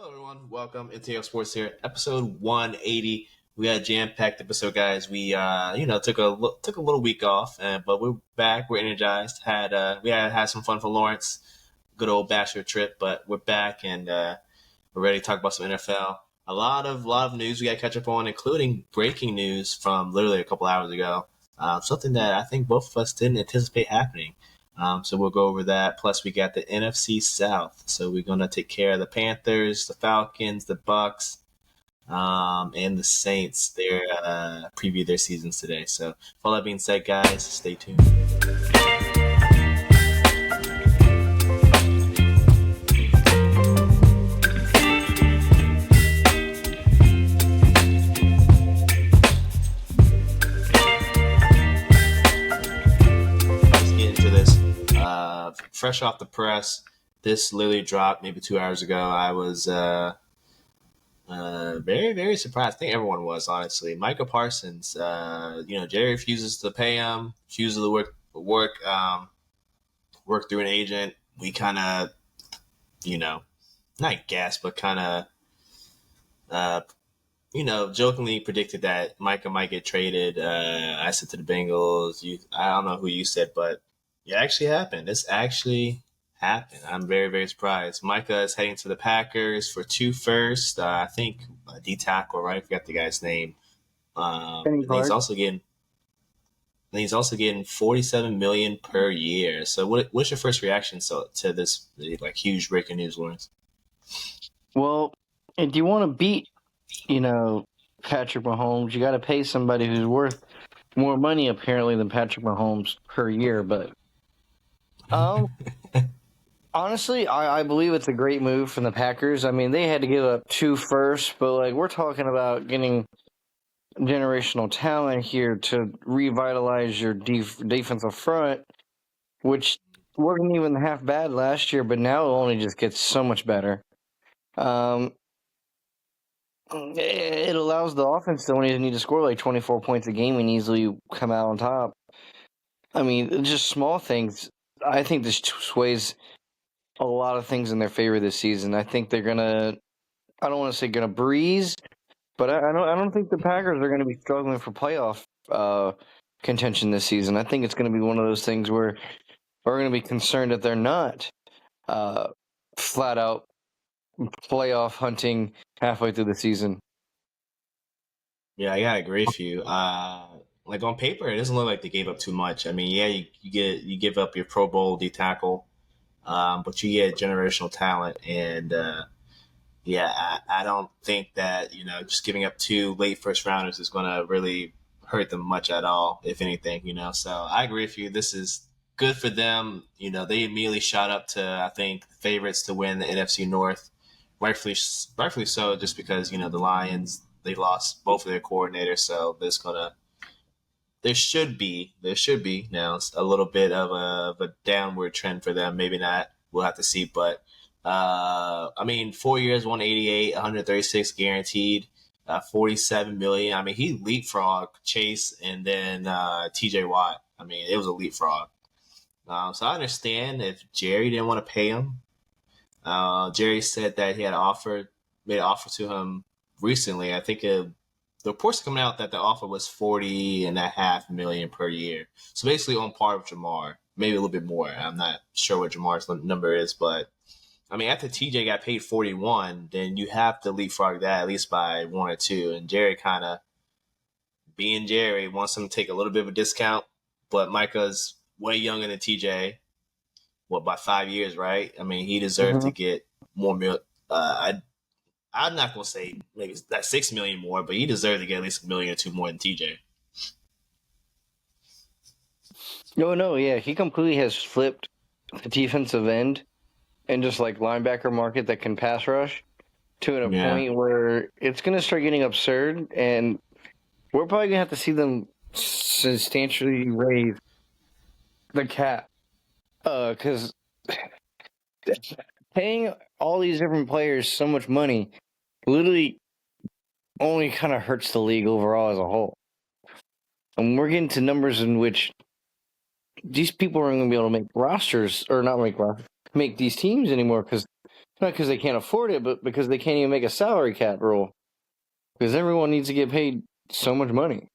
Hello, everyone. Welcome into your sports here, episode 180. We had a jam-packed episode, guys. We, took a little week off, but we're back. We're energized. We had some fun for Lawrence, good old bachelor trip, but we're back and we're ready to talk about some NFL. A lot of news we got to catch up on, including breaking news from literally a couple hours ago. Something that I think both of us didn't anticipate happening. So we'll go over that. Plus, we got the NFC South. So we're going to take care of the Panthers, the Falcons, the Bucks, and the Saints. Their preview their seasons today. So, with all that being said, guys, stay tuned. Fresh off the press, this literally dropped maybe 2 hours ago. I was very, very surprised. I think everyone was, honestly. Micah Parsons, Jerry refuses to pay him, refuses to work through an agent. We kind of, not guess, but kind of, jokingly predicted that Micah might get traded. I said to the Bengals, I don't know who you said, but it actually happened. This actually happened. I'm very, very surprised. Micah is heading to the Packers for 2 firsts. I think D tackle, right? I forgot the guy's name. And he's also getting $47 million per year. So, what's your first reaction to this huge breaking news, Lawrence? Well, if you want to beat, Patrick Mahomes, you got to pay somebody who's worth more money apparently than Patrick Mahomes per year. But honestly, I believe it's a great move from the Packers. I mean, they had to give up 2 firsts, but we're talking about getting generational talent here to revitalize your defensive front, which wasn't even half bad last year, but now it only just gets so much better. It allows the offense to only need to score 24 points a game and easily come out on top. I mean, just small things. I think this sways a lot of things in their favor this season. I think they're gonna. I don't want to say gonna breeze, but I don't think the Packers are gonna be struggling for playoff contention this season. I think it's gonna be one of those things where we're gonna be concerned that they're not flat out playoff hunting halfway through the season. Yeah, I gotta agree with you. On paper, it doesn't look like they gave up too much. I mean, yeah, you give up your Pro Bowl D tackle, but you get generational talent, and I don't think that just giving up 2 late first rounders is going to really hurt them much at all, if anything. So I agree with you. This is good for them. They immediately shot up to, I think, favorites to win the NFC North, rightfully so, just because the Lions, they lost both of their coordinators, so there should be now a little bit of a downward trend for them. Maybe not. We'll have to see. But 4 years, 188, 136 guaranteed, 47 million. I mean, he leapfrogged Chase and then TJ Watt. I mean, it was a leapfrog. So I understand if Jerry didn't want to pay him. Jerry said that he had made an offer to him recently. I think the reports are coming out that the offer was $40.5 million per year. So basically on par with Jamar, maybe a little bit more. I'm not sure what Jamar's number is, but I mean, after TJ got paid 41, then you have to leapfrog that at least by 1 or 2. And Jerry kind of, being Jerry, wants him to take a little bit of a discount, but Micah's way younger than TJ. By 5 years, right? I mean, he deserved to get more. I'm not gonna say maybe that $6 million more, but he deserved to get at least $1 million or 2 more than TJ. No, yeah, he completely has flipped the defensive end and just linebacker market that can pass rush to a point where it's gonna start getting absurd, and we're probably gonna have to see them substantially raise the cap. Because paying all these different players so much money literally only kind of hurts the league overall as a whole. And we're getting to numbers in which these people aren't going to be able to make rosters, or not make these teams anymore, because Not because they can't afford it, but because they can't even make a salary cap rule. Because everyone needs to get paid so much money.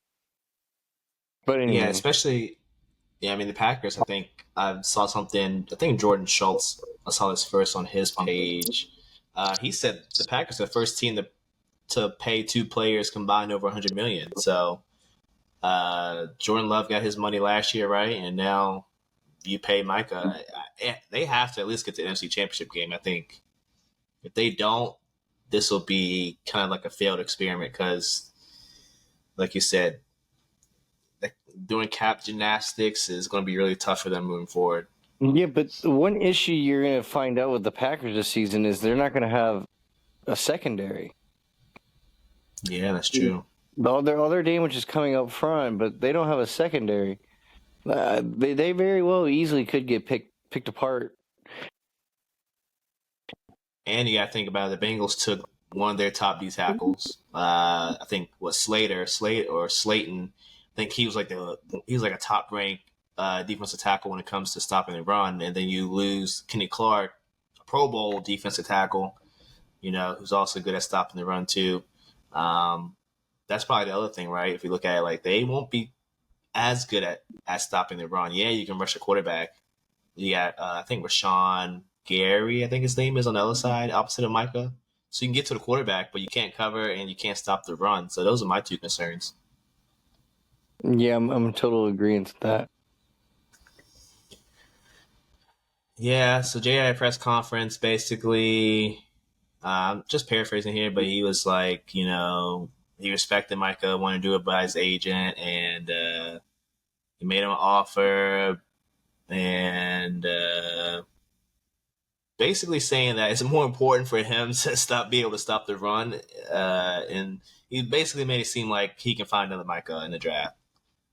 But Yeah, anyway. especially yeah. I mean, the Packers. I think I saw something. I think Jordan Schultz. I saw this first on his page. He said the Packers are the first team to pay two players combined over 100 million. So Jordan Love got his money last year, right? And now you pay Micah. They have to at least get to the NFC Championship game. I think if they don't, this will be kind of like a failed experiment because, like you said, doing cap gymnastics is going to be really tough for them moving forward. Yeah, but the one issue you're going to find out with the Packers this season is they're not going to have a secondary. Yeah, that's true. All their damage is coming up front, but they don't have a secondary. They very well easily could get picked apart. And you got to think about it, the Bengals took one of their top D tackles. I think Slayton. I think he was like a top ranked defensive tackle when it comes to stopping the run. And then you lose Kenny Clark, a Pro Bowl defensive tackle, who's also good at stopping the run too. That's probably the other thing, right? If you look at it, like they won't be as good at stopping the run. Yeah, you can rush a quarterback. You got I think Rashawn Gary, I think his name is on the other side, opposite of Micah. So you can get to the quarterback, but you can't cover and you can't stop the run. So those are my two concerns. Yeah, I'm total agreeing with that. Yeah, so Jay had a press conference basically, just paraphrasing here, but he was like, he respected Micah, wanted to do it by his agent, and he made him an offer, and basically saying that it's more important for him to be able to stop the run, and he basically made it seem like he can find another Micah in the draft.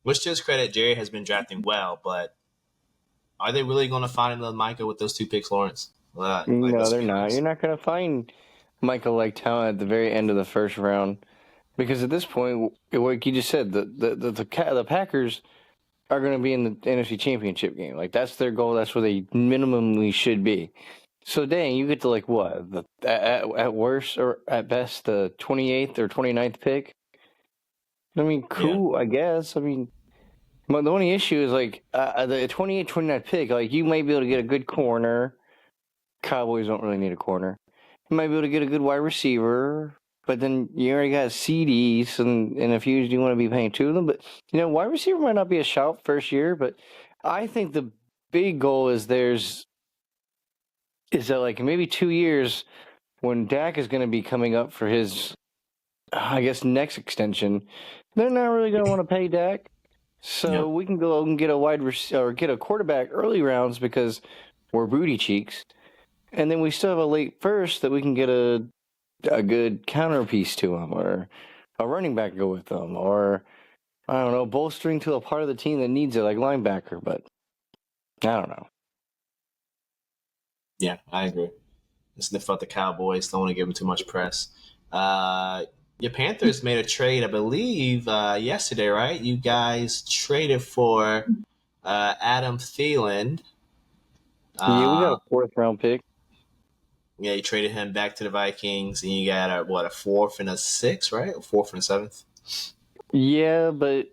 Which to his credit, Jerry has been drafting well, but are they really going to find another Micah with those two picks, Lawrence? No, they're not. You're not going to find Micah-like talent at the very end of the first round because at this point, like you just said, the Packers are going to be in the NFC Championship game. Like that's their goal. That's where they minimally should be. So dang, you get to like what at worst or at best the 28th or 29th pick. I mean, cool, yeah. I guess. I mean, the only issue is like the 28th, 29th pick. Like you may be able to get a good corner. Cowboys don't really need a corner. You might be able to get a good wide receiver, but then you already got CDs and a few you want to be paying two of them. But wide receiver might not be a shout first year, but I think the big goal is that like maybe 2 years when Dak is going to be coming up for his, I guess, next extension, they're not really going to want to pay Dak. So we can go and get a wide receiver or get a quarterback early rounds because we're booty cheeks. And then we still have a late first that we can get a good counterpiece to him or a running back go with them or, I don't know, bolstering to a part of the team that needs it like linebacker. But I don't know. Yeah, I agree. It's difficult the Cowboys. Don't want to give them too much press. Your Panthers made a trade, I believe, yesterday, right? You guys traded for Adam Thielen. Yeah, we got a 4th round pick. Yeah, you traded him back to the Vikings, and you got a 4th and a 6th, right? A 4th and a 7th. Yeah, but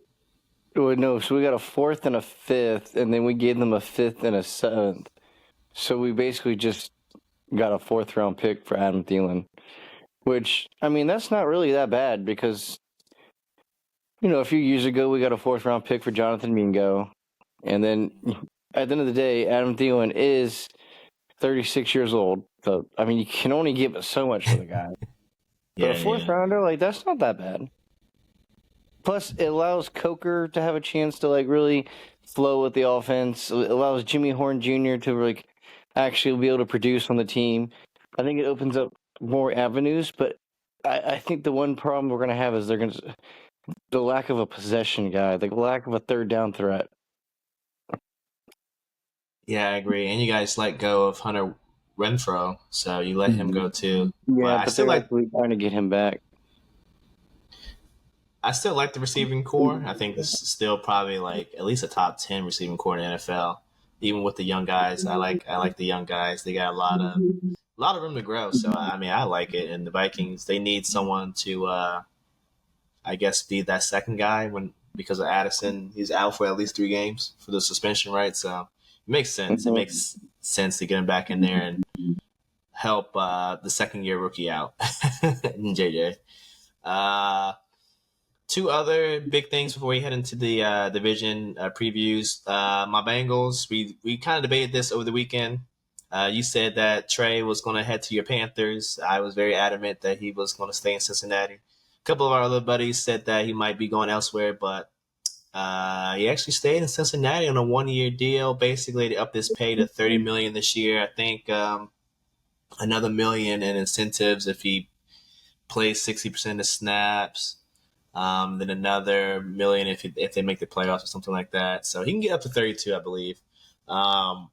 no. So we got a 4th and a 5th, and then we gave them a 5th and a 7th. So we basically just got a 4th round pick for Adam Thielen, which I mean that's not really that bad because a few years ago we got a 4th round pick for Jonathan Mingo, and then at the end of the day, Adam Thielen is 36 years old. So, I mean, you can only give so much for the guy. But a 4th rounder, like, that's not that bad. Plus, it allows Coker to have a chance to, like, really flow with the offense. It allows Jimmy Horn Jr. to, like, actually be able to produce on the team. I think it opens up more avenues, but I think the one problem we're going to have is the lack of a possession guy, the lack of a third down threat. Yeah, I agree. And you guys let go of Hunter Renfrow, so you let him go too. Yeah, but they're actually trying to get him back. I still like the receiving core. I think this is still probably like at least a top 10 receiving core in the NFL. Even with the young guys, I like the young guys. They got a lot of lot of room to grow. So I mean, I like it. And the Vikings, they need someone to, I guess, be that second guy when because of Addison, he's out for at least 3 games for the suspension, right? So it makes sense. It makes sense to get him back in there and help the second year rookie out, JJ. Uh, Two other big things before we head into the division previews. My Bengals, we kind of debated this over the weekend. You said that Trey was going to head to your Panthers. I was very adamant that he was going to stay in Cincinnati. A couple of our other buddies said that he might be going elsewhere, but he actually stayed in Cincinnati on a 1 year deal. Basically, to up his pay to $30 million this year. I think another million in incentives if he plays 60% of snaps. Then another million if they make the playoffs or something like that. So he can get up to 32, I believe. Um,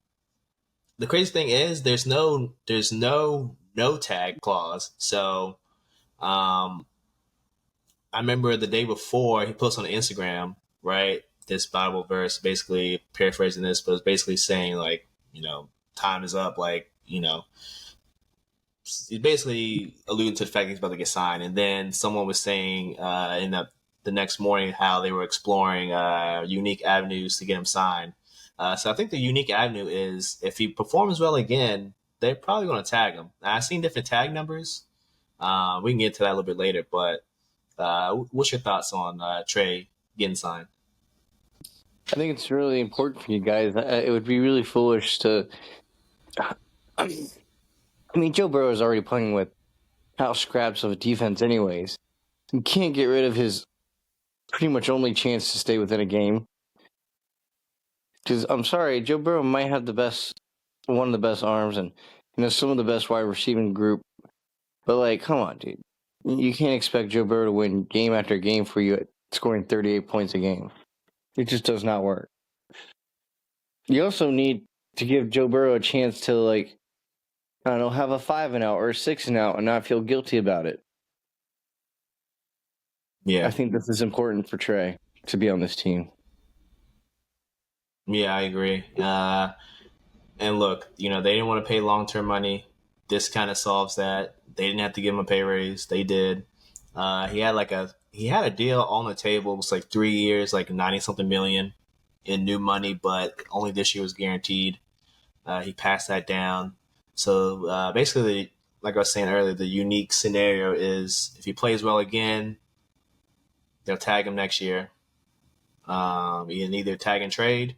the crazy thing is there's no tag clause. So um, I remember the day before he posts on Instagram, right? This Bible verse, basically paraphrasing this, but it's basically saying like, time is up. Like, he's basically alluding to the fact that he's about to get signed. And then someone was saying in the next morning how they were exploring unique avenues to get him signed. So I think the unique avenue is if he performs well again, they're probably going to tag him. Now, I've seen different tag numbers. We can get to that a little bit later. But what's your thoughts on Trey getting signed? I think it's really important for you guys. It would be really foolish to. I mean, Joe Burrow is already playing with house scraps of a defense, anyways. You can't get rid of his pretty much only chance to stay within a game. Because I'm sorry, Joe Burrow might have one of the best arms, and some of the best wide receiving group. But like, come on, dude, you can't expect Joe Burrow to win game after game for you at scoring 38 points a game. It just does not work. You also need to give Joe Burrow a chance to I don't know, have a 5-and-out or a 6-and-out and not feel guilty about it. I Yeah. think this is important for Trey to be on this team. Yeah, I agree. And look, they didn't want to pay long term money. This kind of solves that. They didn't have to give him a pay raise. They did. He had a deal on the table. It was like 3 years, like 90 something million in new money, but only this year was guaranteed. He passed that down. So basically, like I was saying earlier, the unique scenario is if he plays well again, they'll tag him next year. You can either tag and trade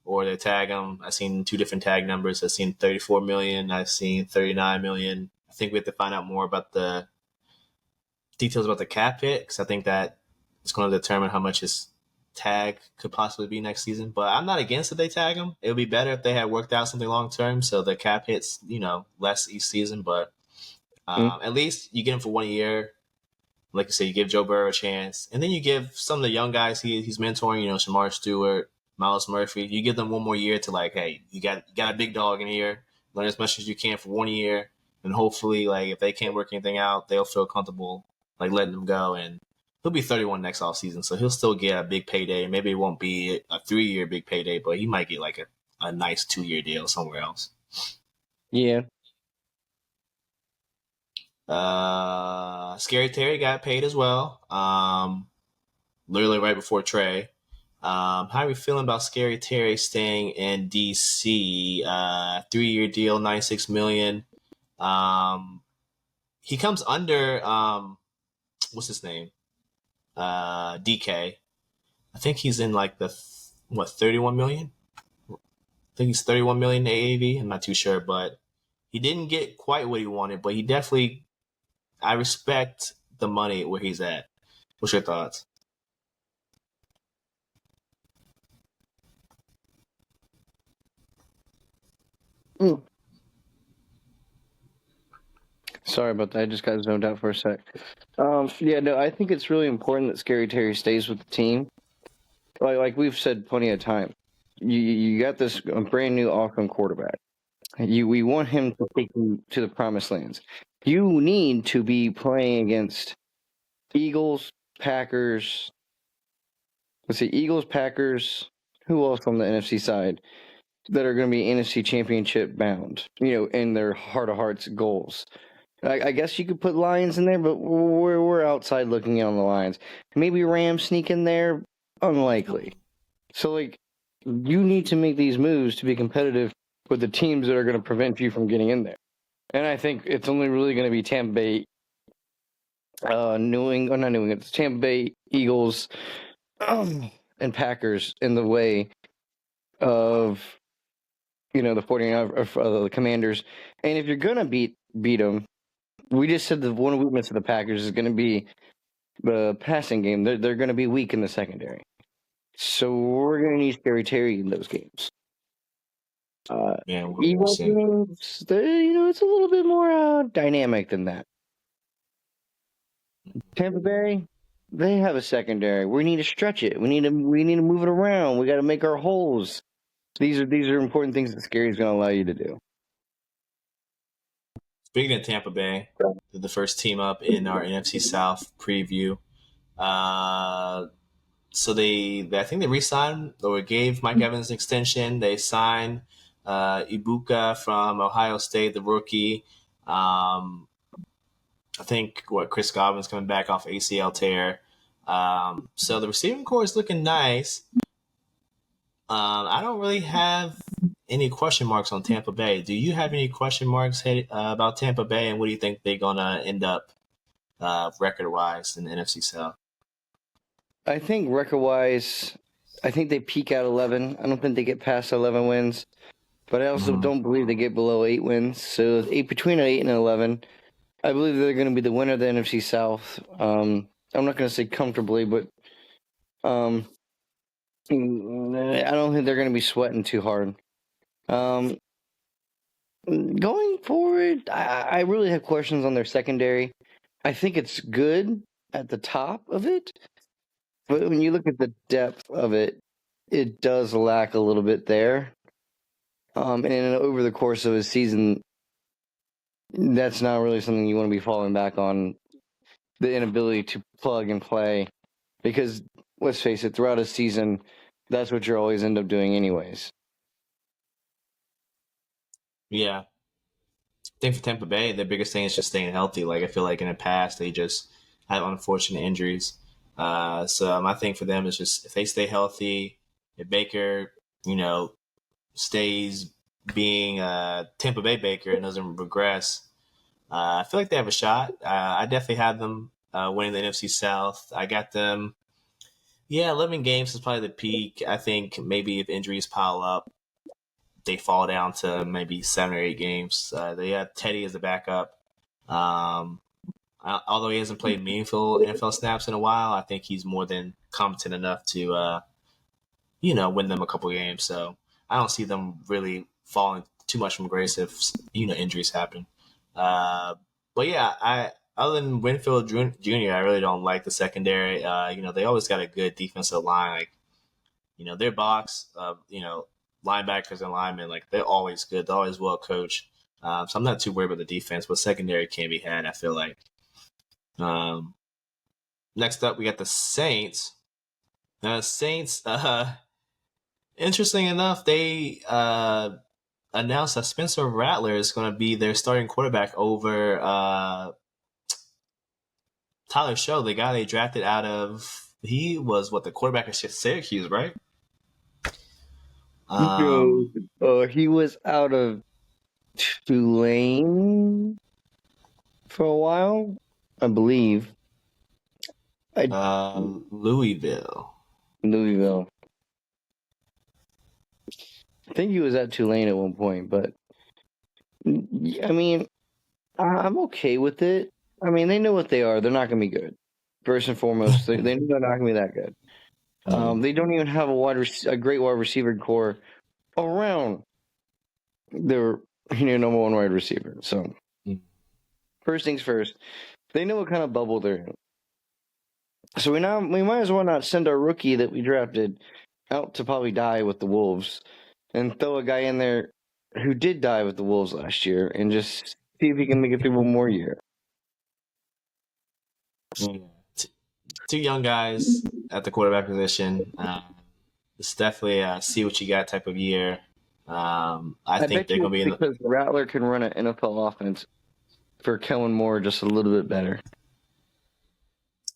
or they tag him. I've seen two different tag numbers. I've seen 34 million. I've seen 39 million. I think we have to find out more about the details about the cap hit because I think that it's going to determine how much his tag could possibly be next season. But I'm not against if they tag him. It would be better if they had worked out something long term so the cap hits less each season. But Mm. at least you get him for 1 year. Like you said, you give Joe Burrow a chance, and then you give some of the young guys he's mentoring. Shamar Stewart, Miles Murphy. You give them one more year to hey, you got a big dog in here. Learn as much as you can for 1 year, and hopefully, if they can't work anything out, they'll feel comfortable letting them go. And he'll be 31 next off season, so he'll still get a big payday. Maybe it won't be a 3 year big payday, but he might get a nice 2 year deal somewhere else. Yeah. Scary Terry got paid as well. Literally right before Trey. How are we feeling about Scary Terry staying in DC? 3 year deal, 96 million. He comes under what's his name? DK. I think he's in the 31 million. I think he's 31 million AAV. I'm not too sure, but he didn't get quite what he wanted. But he definitely, I respect the money where he's at. What's your thoughts? Mm. Sorry about that. I just got zoned out for a sec. Yeah, no, I think it's really important that Scary Terry stays with the team. Like we've said plenty of times, you got this brand new awesome quarterback. We want him to take you to the promised lands. You need to be playing against Eagles, Packers. Let's see, Eagles, Packers. Who else on the NFC side? that are going to be NFC Championship bound, in their heart of hearts goals. I guess you could put Lions in there, but we're outside looking in on the Lions. Maybe Rams sneak in there, unlikely. So you need to make these moves to be competitive with the teams that are going to prevent you from getting in there. And I think it's only really going to be Tampa Bay, not New England, it's Tampa Bay Eagles and Packers in the way of the 49ers, the Commanders. And if you're going to beat them, we just said the one weakness of the Packers is going to be the passing game. They're going to be weak in the secondary. So we're going to need Scary Terry in those games. Yeah, we'll Eagles see. games, it's a little bit more dynamic than that. Tampa Bay, they have a secondary. We need to stretch it. We need to move it around. We got to make our holes. These are important things that Scary's going to allow you to do. Speaking of Tampa Bay, they're the first team up in our NFC South preview. So I think they re-signed or gave Mike Evans an extension. They signed Ibuka from Ohio State, the rookie. I think Chris Godwin's coming back off ACL tear. So the receiving core is looking nice. I don't really have any question marks on Tampa Bay. Do you have any question marks about Tampa Bay, and what do you think they're gonna end up record-wise in the NFC South? I think record-wise, I think they peak at 11. I don't think they get past 11 wins, but I also don't believe they get below 8 wins. So between 8 and 11, I believe they're going to be the winner of the NFC South. I'm not going to say comfortably, but I don't think they're going to be sweating too hard. Going forward, I really have questions on their secondary. I think it's good at the top of it, but when you look at the depth of it, it does lack a little bit there. And then over the course of a season, that's not really something you want to be falling back on, the inability to plug and play. Because, let's face it, throughout a season, that's what you always end up doing anyways. Yeah. I think for Tampa Bay, the biggest thing is just staying healthy. I feel like in the past, they just had unfortunate injuries. So my thing for them is just if they stay healthy, if Baker, stays being Tampa Bay Baker and doesn't regress, I feel like they have a shot. I definitely have them winning the NFC South. I got them. Yeah, 11 games is probably the peak. I think maybe if injuries pile up, they fall down to maybe 7 or 8 games. They have Teddy as the backup. Although he hasn't played meaningful NFL snaps in a while, I think he's more than competent enough to, win them a couple games. So I don't see them really falling too much from grace if injuries happen. But yeah, other than Winfield Jr., I really don't like the secondary. They always got a good defensive line. Their box, linebackers and linemen, they're always good. They're always well coached. So I'm not too worried about the defense, but secondary can be had, I feel like. Next up, we got the Saints. Saints, interesting enough, they announced that Spencer Rattler is going to be their starting quarterback over Tyler Show, the guy they drafted out of. He was the quarterback of Syracuse, right? He was out of Tulane for a while, I believe. Louisville. I think he was at Tulane at one point, but I mean, I'm okay with it. I mean, they know what they are. They're not going to be good. First and foremost, they know they're not going to be that good. They don't even have a great wide receiver core around their number one wide receiver. So, first things first, they know what kind of bubble they're in. So we might as well not send our rookie that we drafted out to probably die with the Wolves, and throw a guy in there who did die with the Wolves last year, and just see if he can make it through one more year. Two young guys at the quarterback position. It's definitely a see what you got type of year. I I think bet they're you going to it's be in the. because Rattler can run an NFL offense for Kellen Moore just a little bit better.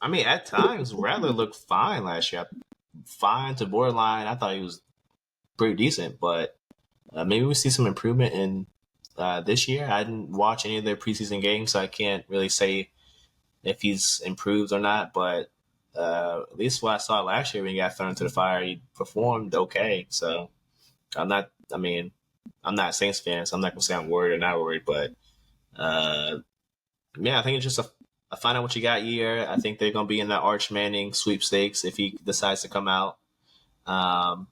I mean, at times Rattler looked fine last year, fine to borderline. I thought he was pretty decent, but maybe we see some improvement in this year. I didn't watch any of their preseason games, so I can't really say if he's improved or not. But at least what I saw last year when he got thrown into the fire, he performed okay. So I'm not. I mean, I'm not a Saints fan, so I'm not gonna say I'm worried or not worried. But uh, yeah, I think it's just a find out what you got year. I think they're gonna be in that Arch Manning sweepstakes if he decides to come out. Um,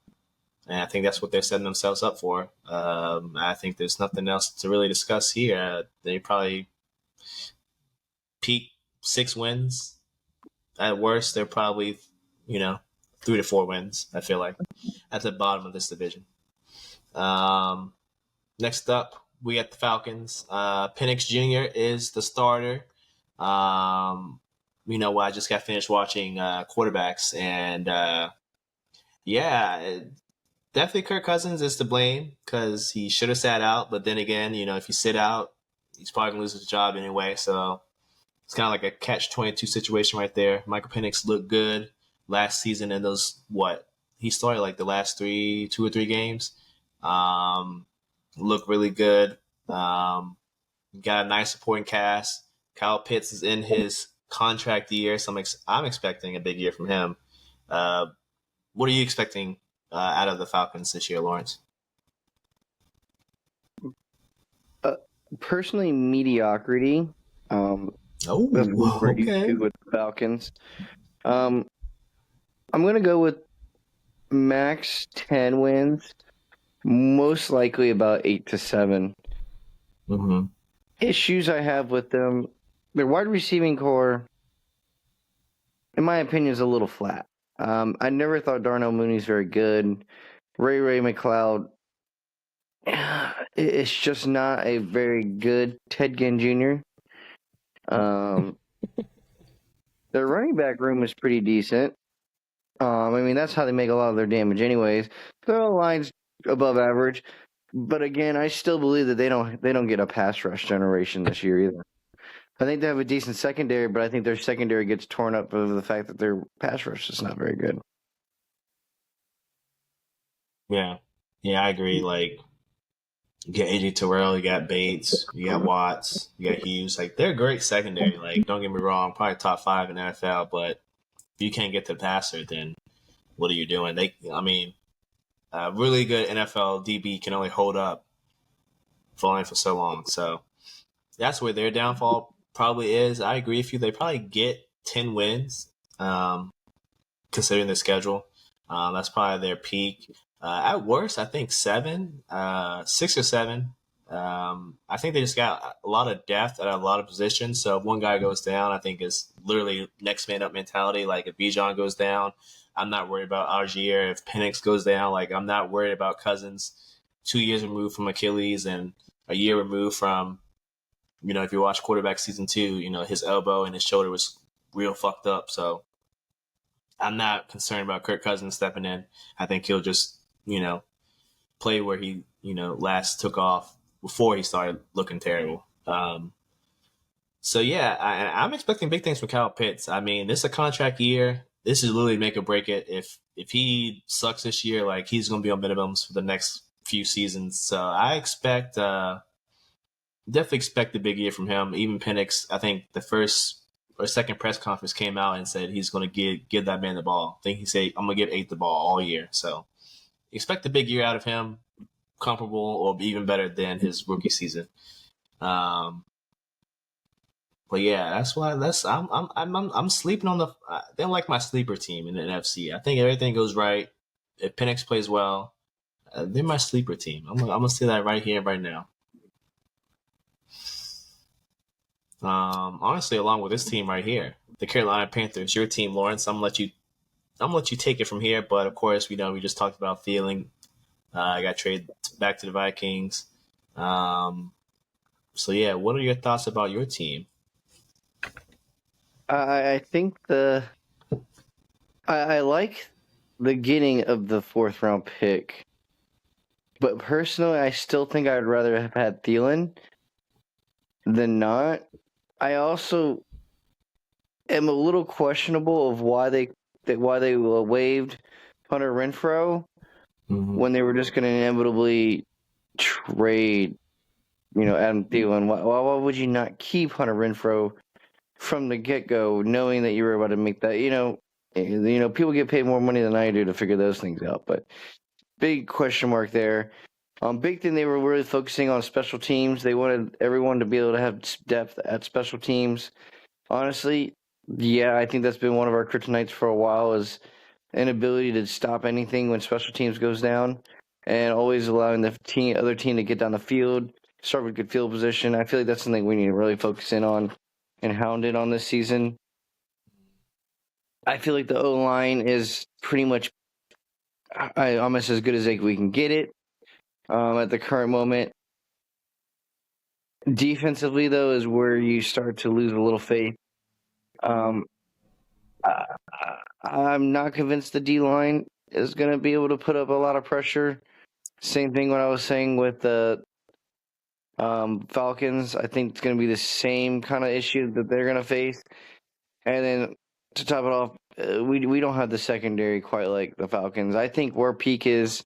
and I think that's what they're setting themselves up for. I think there's nothing else to really discuss here. They probably peak 6 wins. At worst, they're probably, you know, 3 to 4 wins, I feel like, at the bottom of this division. Um, Next up, we got the Falcons. Penix Jr. is the starter. I just got finished watching quarterbacks, and yeah, definitely Kirk Cousins is to blame because he should have sat out. But then again, if you sit out, he's probably gonna lose his job anyway. So it's kind of like a catch-22 situation right there. Michael Penix looked good last season in those he started like the last 2 or 3 games. Um, Looked really good. Got a nice supporting cast. Kyle Pitts is in his contract year, so I'm expecting a big year from him. Uh, what are you expecting out of the Falcons this year, Lawrence? Uh, Personally, mediocrity. That's what Oh, we're used okay. to with the Falcons. Um, I'm gonna go with max 10 wins, most likely about 8 to 7. Mm-hmm. Issues I have with them, their wide receiving core, in my opinion, is a little flat. I never thought Darnell Mooney's very good. Ray McLeod, it's just not a very good Ted Ginn Jr. Um, their running back room is pretty decent. That's how they make a lot of their damage, anyways. Their line's above average, but again, I still believe that they don't get a pass rush generation this year either. I think they have a decent secondary, but I think their secondary gets torn up over the fact that their pass rush is not very good. Yeah. Yeah, I agree. Like, you got AJ Terrell, you got Bates, you got Watts, you got Hughes. Like, they're great secondary. Like, don't get me wrong, probably top 5 in the NFL, but if you can't get to the passer, then what are you doing? Really good NFL DB can only hold up for so long. So that's where their downfall probably is. I agree with you. They probably get 10 wins, um, considering the schedule. That's probably their peak. At worst, I think 6 or 7. I think they just got a lot of depth at a lot of positions. So if one guy goes down, I think it's literally next man up mentality. Like if Bijan goes down, I'm not worried about Algier. If Penix goes down, like I'm not worried about Cousins. 2 years removed from Achilles and a year removed from, if you watch quarterback season 2, his elbow and his shoulder was real fucked up. So I'm not concerned about Kirk Cousins stepping in. I think he'll just, play where he, last took off before he started looking terrible. So yeah, I'm expecting big things from Kyle Pitts. I mean, this is a contract year. This is literally make or break it. If he sucks this year, like he's going to be on minimums for the next few seasons. So I definitely expect a big year from him. Even Penix, I think the first or second press conference came out and said he's going to give that man the ball. I think he said I'm going to give 8 the ball all year. So expect a big year out of him, comparable or even better than his rookie season. But yeah, that's why I'm sleeping on the. They don't like my sleeper team in the NFC. I think everything goes right. If Penix plays well, they're my sleeper team. I'm gonna say that right here, right now. Honestly, along with this team right here, the Carolina Panthers, your team, Lawrence. I'm gonna let you take it from here. But of course, we just talked about feeling. I got traded back to the Vikings. So yeah, what are your thoughts about your team? I think I like the getting of the fourth round pick But personally, I still think I'd rather have had Thielen than not. I also am a little questionable of why they waived Hunter Renfrow Mm-hmm. when they were just going to inevitably trade, Adam Thielen. Why would you not keep Hunter Renfrow from the get go, knowing that you were about to make that? People get paid more money than I do to figure those things out, but big question mark there. Big thing they were really focusing on special teams. They wanted everyone to be able to have depth at special teams. Honestly, yeah, I think that's been one of our kryptonites for a while is inability to stop anything when special teams goes down, and always allowing the other team to get down the field, start with good field position. I feel like that's something we need to really focus in on and hound it on this season. I feel like the O line is pretty much almost as good as we can get it at the current moment. Defensively, though, is where you start to lose a little faith. Um, I, I'm not convinced the D line is going to be able to put up a lot of pressure. Same thing what I was saying with the Falcons. I think it's going to be the same kind of issue that they're going to face. And then to top it off, we don't have the secondary quite like the Falcons. I think where peak is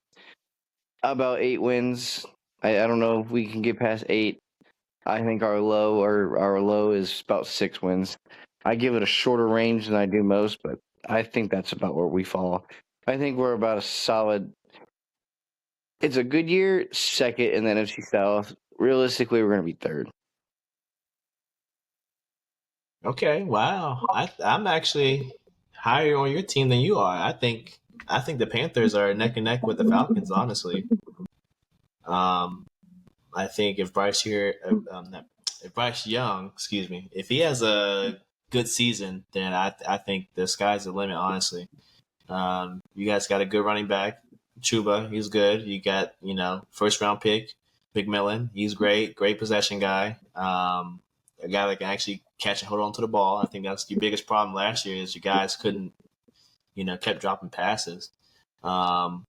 about 8 wins. I don't know if we can get past 8. I think our low is about 6 wins. I give it a shorter range than I do most, but I think that's about where we fall. I think we're about a solid. It's a good year, second in the NFC South. Realistically, we're going to be third. Okay, wow. I'm actually higher on your team than you are. I think the Panthers are neck and neck with the Falcons. Honestly, um, I think if Bryce Young, excuse me, if he has a good season, then I think the sky's the limit. Honestly, you guys got a good running back, Chuba. He's good. You got first round pick, McMillan. He's great possession guy. A guy that can actually catch and hold on to the ball. I think that's your biggest problem last year is you guys couldn't, kept dropping passes. Um,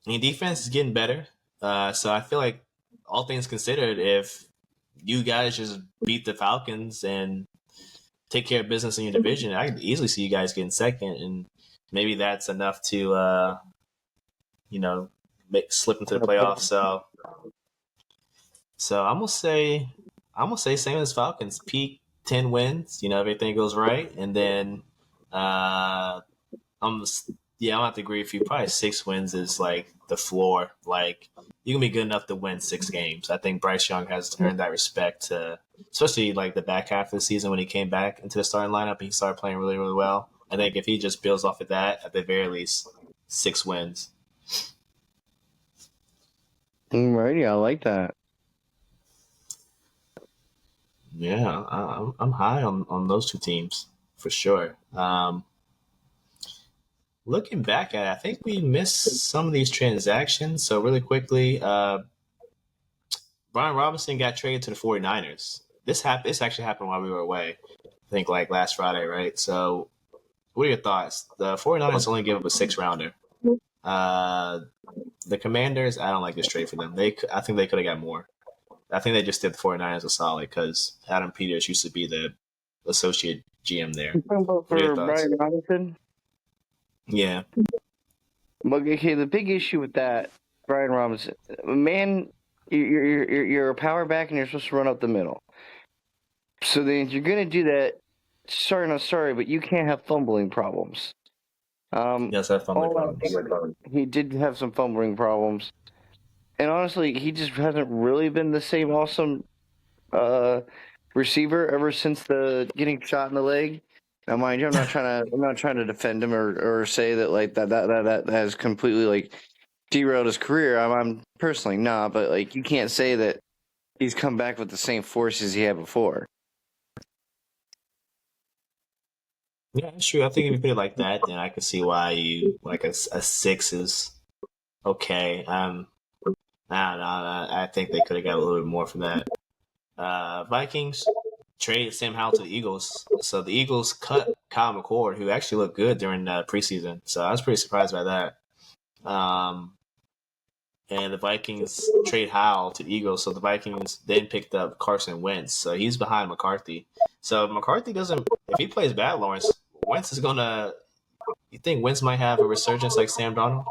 and defense is getting better. So I feel like all things considered, if you guys just beat the Falcons and take care of business in your division, I could easily see you guys getting second, and maybe that's enough to, slip into the playoffs. So I'm gonna say same as Falcons, peak 10 wins. Everything goes right, and then I'm yeah, I'm gonna have to agree with you. Probably 6 wins is like the floor. Like you can be good enough to win 6 games. I think Bryce Young has earned that respect to, especially like the back half of the season when he came back into the starting lineup and he started playing really, really well. I think if he just builds off of that, at the very least, 6 wins. Alrighty, I like that. Yeah, I'm high on those two teams for sure. Looking back at it, I think we missed some of these transactions. So really quickly, Brian Robinson got traded to the 49ers. This actually happened while we were away. I think like last Friday, right? So what are your thoughts? The 49ers only gave up a 6 rounder. Uh, the Commanders, I don't like this trade for them. I think they could have got more. I think they just did the 49ers a solid because Adam Peters used to be the associate GM there. You talking about What are your for thoughts? Brian Robinson? Yeah. Okay, the big issue with that, Brian Robinson, man, you're a power back and you're supposed to run up the middle. So then if you're going to do that, sorry, but you can't have fumbling problems. Yes, I have fun with problems. He did have some fumbling problems. And honestly, he just hasn't really been the same awesome receiver ever since the getting shot in the leg. Now, mind you, I'm not trying to defend him or say that like that has completely like derailed his career. I'm personally not, but like you can't say that he's come back with the same force as he had before. Yeah, that's true. I think if you put it like that, then I can see why you like a 6 is okay. I don't know. I think they could have got a little bit more from that. Vikings traded Sam Howell to the Eagles. So the Eagles cut Kyle McCord, who actually looked good during preseason. So I was pretty surprised by that. Um, and the Vikings trade Howell to Eagles, so the Vikings then picked up Carson Wentz, so he's behind McCarthy. So if McCarthy doesn't, if he plays bad, Lawrence, Wentz is gonna. You think Wentz might have a resurgence like Sam Darnold?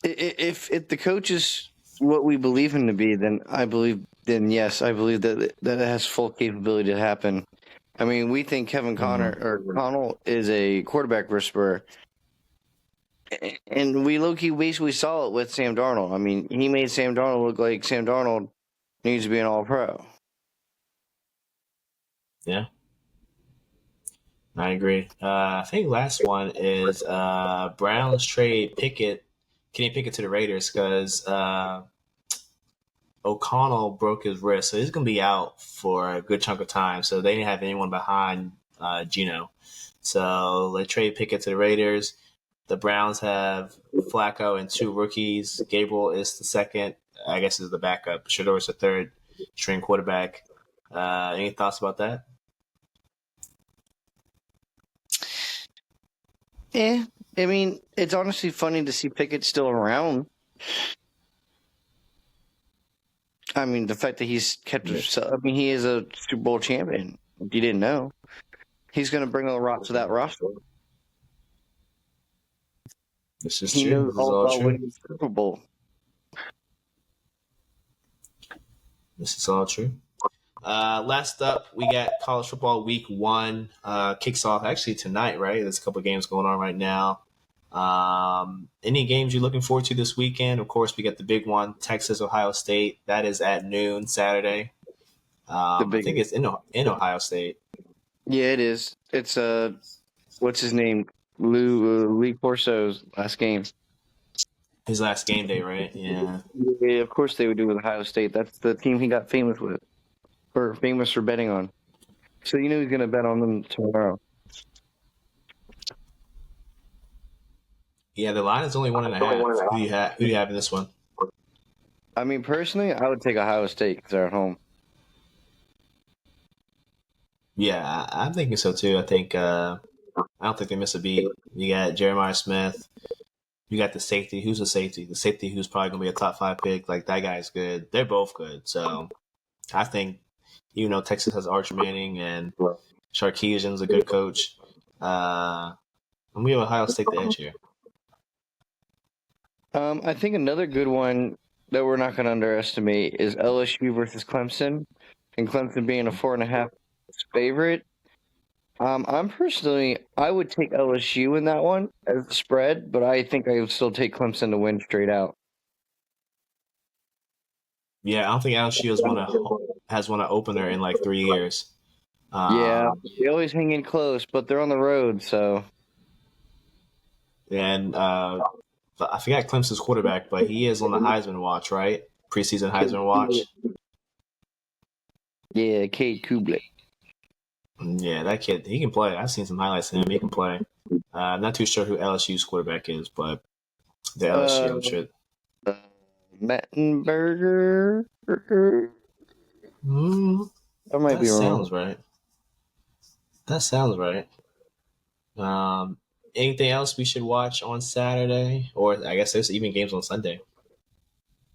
If the coach is what we believe him to be, then yes, I believe that it has full capability to happen. I mean, we think Kevin Connell is a quarterback whisperer, and we low-key basically saw it with Sam Darnold. I mean, he made Sam Darnold look like Sam Darnold needs to be an All-Pro. Yeah, I agree. I think last one is Browns trade Kenny Pickett to the Raiders because O'Connell broke his wrist, so he's going to be out for a good chunk of time. So they didn't have anyone behind Geno. So they trade Pickett to the Raiders. The Browns have Flacco and 2 rookies. Gabriel is the second. I guess is the backup. Shador is the third string quarterback. Any thoughts about that? Yeah, I mean, it's honestly funny to see Pickett still around. I mean, the fact that he's kept himself. I mean, he is a Super Bowl champion. If you didn't know, he's going to bring a lot to that roster. This is he true. knows This is all all about true. winning the Super Bowl. This is all true. Last up, we got college football week 1. Kicks off actually tonight, right? There's a couple of games going on right now. Any games you're looking forward to this weekend? Of course, we got the big one, Texas, Ohio State. That is at noon Saturday. I think it's in Ohio State. Yeah, it is. It's what's his name? Lee Corso's last game. His last game day, right? Yeah. Yeah, of course they would do with Ohio State. That's the team he got famous for betting on. So you know he's going to bet on them tomorrow. Yeah, the line is only 1.5. Who do you have in this one? I mean, personally, I would take Ohio State because they're at home. Yeah, I'm thinking so too. I think I don't think they miss a beat. You got Jeremiah Smith. You got the safety. Who's the safety? The safety who's probably going to be a top 5 pick. Like, that guy's good. They're both good. So I think, even though Texas has Arch Manning and Sarkisian's a good coach, and we have Ohio State the edge here. I think another good one that we're not going to underestimate is LSU versus Clemson, and Clemson being a 4.5 favorite. I would take LSU in that one as the spread, but I think I would still take Clemson to win straight out. Yeah, I don't think LSU has won an opener in like 3 years. Yeah, they always hang in close, but they're on the road, so. And I forgot Clemson's quarterback, but he is on the Heisman watch, right? Preseason Heisman watch. Yeah, Cade Kublai. Yeah, that kid, he can play. I've seen some highlights of him. He can play. I'm not too sure who LSU's quarterback is, but the LSU, I'm sure. Mettenberger? I might be wrong. That sounds right. Anything else we should watch on Saturday? Or I guess there's even games on Sunday.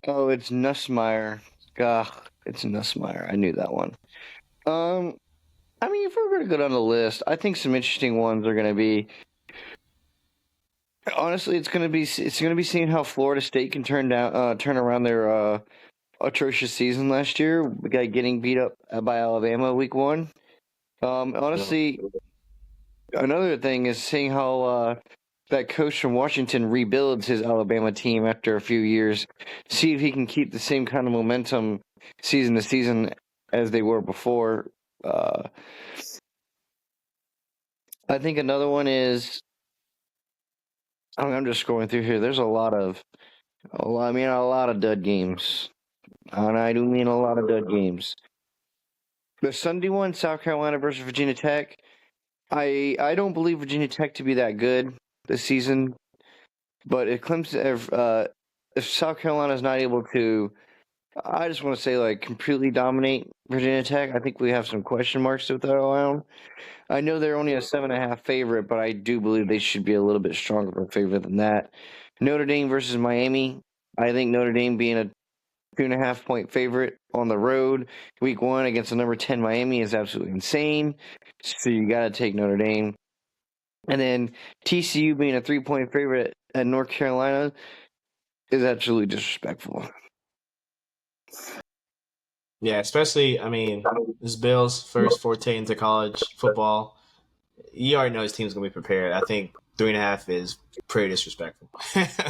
Oh, it's Nussmeier. It's Nussmeier. I knew that one. I mean, if we're going to go down the list, I think some interesting ones are going to be. Honestly, it's going to be seeing how Florida State can turn around their atrocious season last year, getting beat up by Alabama week 1. Honestly, another thing is seeing how that coach from Washington rebuilds his Alabama team after a few years. See if he can keep the same kind of momentum season to season as they were before. I think another one is. I'm just going through here. There's a lot of dud games, and I do mean a lot of dud games. The Sunday one, South Carolina versus Virginia Tech. I don't believe Virginia Tech to be that good this season, but if South Carolina is not able to, I just want to say completely dominate Virginia Tech. I think we have some question marks to throw around. I know they're only a 7.5 favorite, but I do believe they should be a little bit stronger of a favorite than that. Notre Dame versus Miami. I think Notre Dame being a 2.5-point favorite on the road week 1 against the number 10 Miami is absolutely insane. So you got to take Notre Dame. And then TCU being a 3-point favorite at North Carolina is absolutely disrespectful. Yeah, especially, I mean, this Bill's first forte into college football. You already know his team's going to be prepared. I think 3.5 is pretty disrespectful.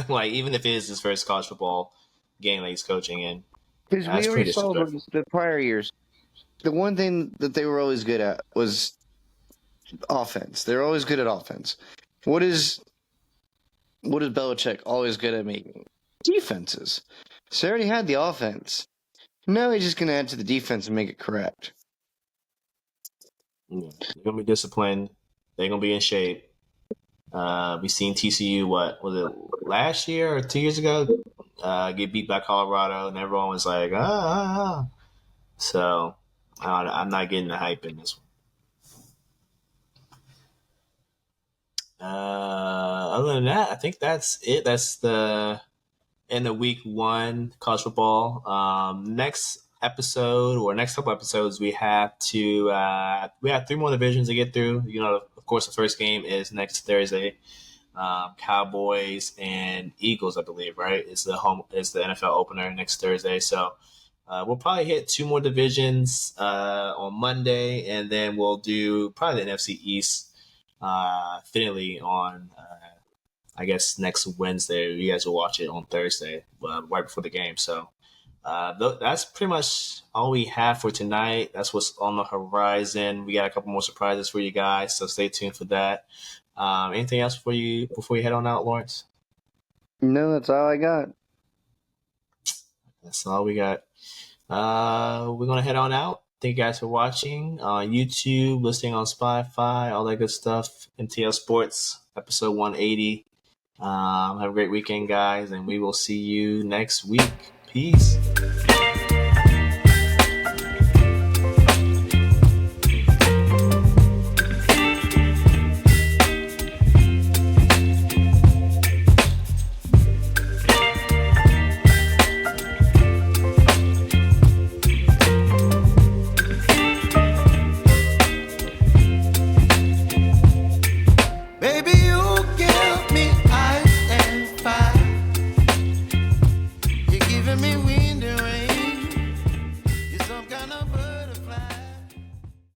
Like, even if it is his first college football game that he's coaching in, Because we that's already pretty saw disrespectful. the prior years. The one thing that they were always good at was offense. They're always good at offense. What is Belichick always good at making? Defenses. So they already had the offense. Now he's just going to add to the defense and make it correct. Yeah. They're going to be disciplined. They're going to be in shape. We seen TCU, what was it, last year or 2 years ago, get beat by Colorado, and everyone was like, ah. So I'm not getting the hype in this one. Other than that, I think that's it. That's the end of week 1 college football. Next episode or next couple episodes, we have 3 more divisions to get through. You know, of course, the first game is next Thursday. Cowboys and Eagles, I believe, right? Is the NFL opener next Thursday. So we'll probably hit 2 more divisions on Monday, and then we'll do probably the NFC East fittingly on I guess next Wednesday. You guys will watch it on Thursday, right before the game. So that's pretty much all we have for tonight. That's what's on the horizon. We got a couple more surprises for you guys, so stay tuned for that. Anything else before you head on out, Lawrence? No, that's all I got. That's all we got. We're gonna head on out. Thank you guys for watching on YouTube, listening on Spotify, all that good stuff. MTL Sports, episode 180. Have a great weekend, guys, and we will see you next week. Peace.